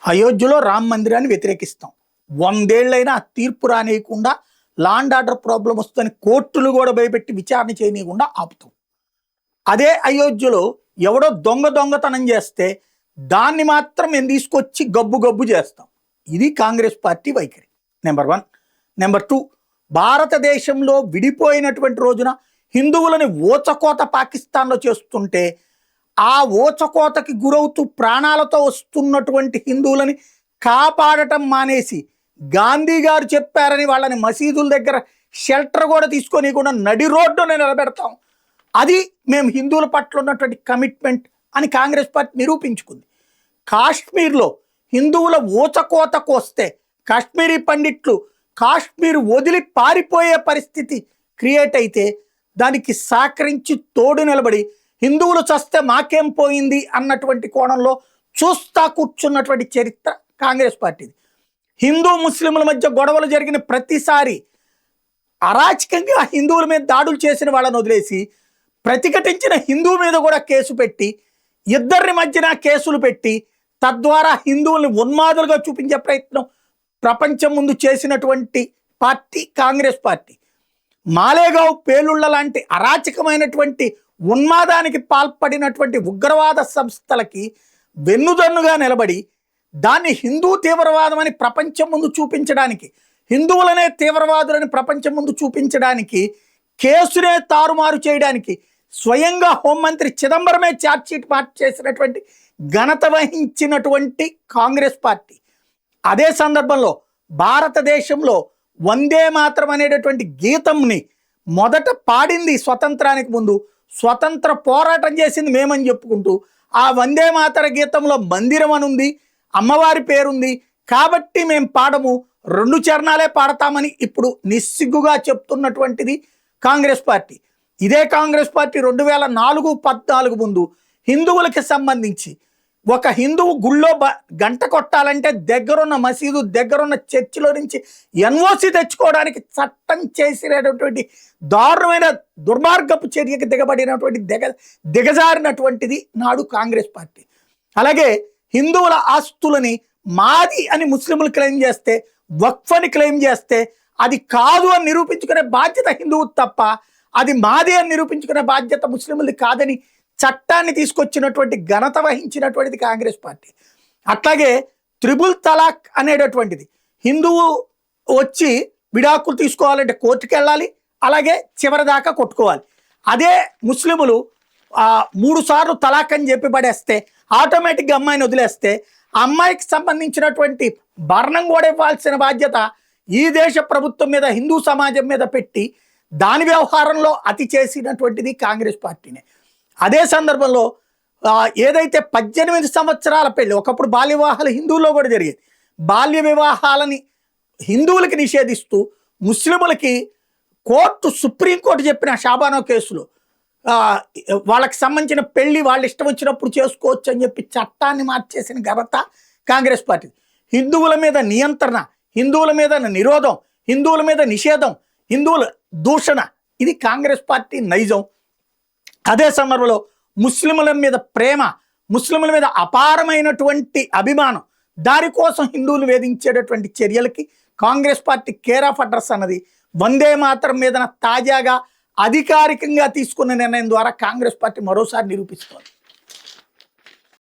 అయోధ్యలో రామ మందిరాన్ని వ్యతిరేకిస్తాం. 100 ఏళ్ళైనా ఆ తీర్పు రానియకుండా, లా అండ్ ఆర్డర్ ప్రాబ్లం వస్తుందని కోర్టులు కూడా భయపెట్టి విచారణ చేయనీయకుండా ఆపుతాం. అదే అయోధ్యలో ఎవడో దొంగతనం చేస్తే దాన్ని మాత్రం మేము తీసుకొచ్చి గబ్బు చేస్తాం. ఇది కాంగ్రెస్ పార్టీ వైఖరి. నెంబర్ 1. నెంబర్ 2, భారతదేశంలో విడిపోయినటువంటి రోజున హిందువులని ఊచకోత పాకిస్తాన్లో చేస్తుంటే ఆ ఊచకోతకి గురవుతూ ప్రాణాలతో వస్తున్నటువంటి హిందువులని కాపాడటం మానేసి, గాంధీ గారు చెప్పారని వాళ్ళని మసీదుల దగ్గర షెల్టర్ కూడా తీసుకొని కూడా నడి రోడ్డునే నిలబెడతాం. అది మేము హిందువుల పట్ల ఉన్నటువంటి కమిట్మెంట్ అని కాంగ్రెస్ పార్టీ నిరూపించుకుంది. కాశ్మీర్లో హిందువుల ఊచకోతకు వస్తే కాశ్మీరీ పండిట్లు కాశ్మీర్ వదిలి పారిపోయే పరిస్థితి క్రియేట్ అయితే దానికి సహకరించి తోడు నిలబడి హిందువులు చస్తే మాకేం పోయింది అన్నటువంటి కోణంలో చూస్తా కూర్చున్నటువంటి చరిత్ర కాంగ్రెస్ పార్టీది. హిందూ ముస్లింల మధ్య గొడవలు జరిగిన ప్రతిసారి అరాచకంగా హిందువుల మీద దాడులు చేసిన వాళ్ళని వదిలేసి ప్రతిఘటించిన హిందువు మీద కూడా కేసు పెట్టి, ఇద్దరి మధ్యన కేసులు పెట్టి, తద్వారా హిందువుల్ని ఉన్మాదులుగా చూపించే ప్రయత్నం ప్రపంచం ముందు చేసినటువంటి పార్టీ కాంగ్రెస్ పార్టీ. మాలేగావ్ పేలుళ్ల లాంటి అరాచకమైనటువంటి ఉన్మాదానికి పాల్పడినటువంటి ఉగ్రవాద సంస్థలకి వెన్నుదన్నుగా నిలబడి దాన్ని హిందూ తీవ్రవాదం అని ప్రపంచం ముందు చూపించడానికి, హిందువులనే తీవ్రవాదులని ప్రపంచం ముందు చూపించడానికి, కేసునే తారుమారు చేయడానికి స్వయంగా హోంమంత్రి చిదంబరమే ఛార్జ్షీట్ మార్చి చేసినటువంటి ఘనత వహించినటువంటి కాంగ్రెస్ పార్టీ. అదే సందర్భంలో భారతదేశంలో వందే మాతరం అనేటటువంటి గీతంని మొదట పాడింది స్వతంత్రానికి ముందు, స్వతంత్ర పోరాటం చేసింది మేమని చెప్పుకుంటూ ఆ వందే మాతర గీతంలో మందిరం అని ఉంది, అమ్మవారి పేరుంది కాబట్టి మేము పాడము, 2 చరణాలే పాడతామని ఇప్పుడు నిస్సిగ్గుగా చెప్తున్నటువంటిది కాంగ్రెస్ పార్టీ. ఇదే కాంగ్రెస్ పార్టీ 2004-14 ముందు హిందువులకి సంబంధించి ఒక హిందువు గుళ్ళో గంట కొట్టాలంటే దగ్గరున్న మసీదు, దగ్గరున్న చర్చిలో నుంచి ఎన్ఓసి తెచ్చుకోవడానికి చట్టం చేసినటువంటి దారుణమైన దుర్మార్గపు చర్యకి దిగబడినటువంటి దిగజారినటువంటిది నాడు కాంగ్రెస్ పార్టీ. అలాగే హిందువుల ఆస్తులని మాది అని ముస్లింలు క్లెయిమ్ చేస్తే, వక్ఫ్ అని క్లెయిమ్ చేస్తే అది కాదు అని నిరూపించుకునే బాధ్యత హిందువు తప్ప అది మాది అని నిరూపించుకునే బాధ్యత ముస్లింలది కాదని చట్టాన్ని తీసుకొచ్చినటువంటి ఘనత వహించినటువంటిది కాంగ్రెస్ పార్టీ. అట్లాగే త్రిబుల్ తలాక్ అనేటటువంటిది, హిందువు వచ్చి విడాకులు తీసుకోవాలంటే కోర్టుకు వెళ్ళాలి, అలాగే చివరి దాకా కొట్టుకోవాలి. అదే ముస్లిములు 3 సార్లు తలాక్ అని చెప్పి పడేస్తే ఆటోమేటిక్గా అమ్మాయిని వదిలేస్తే ఆ అమ్మాయికి సంబంధించినటువంటి భరణం కూడా ఇవ్వాల్సిన బాధ్యత ఈ దేశ ప్రభుత్వం మీద, హిందూ సమాజం మీద పెట్టి దాని వ్యవహారంలో అతి చేసినటువంటిది కాంగ్రెస్ పార్టీనే. అదే సందర్భంలో ఏదైతే 18 సంవత్సరాల పెళ్ళి, ఒకప్పుడు బాల్య వివాహాలు హిందువుల్లో కూడా జరిగేది, బాల్య వివాహాలని హిందువులకి నిషేధిస్తూ ముస్లిములకి సుప్రీంకోర్టు చెప్పిన షాబానో కేసులో వాళ్ళకి సంబంధించిన పెళ్లి వాళ్ళ ఇష్టం వచ్చినప్పుడు చేసుకోవచ్చు అని చెప్పి చట్టాన్ని మార్చేసిన ఘనత కాంగ్రెస్ పార్టీ. హిందువుల మీద నియంత్రణ, హిందువుల మీద నిరోధం, హిందువుల మీద నిషేధం, హిందువుల దూషణ, ఇది కాంగ్రెస్ పార్టీ నైజం. అదే సందర్భంలో ముస్లింల మీద ప్రేమ, ముస్లింల మీద అపారమైనటువంటి అభిమానం, దానికోసం హిందువులు వేధించేటటువంటి చర్యలకి Congress party care of address అన్నది వందే మాతరం మీద తాజాగా అధికారికంగా తీసుకున్న నిర్ణయం ద్వారా కాంగ్రెస్ పార్టీ మరోసారి నిరూపిస్తోంది.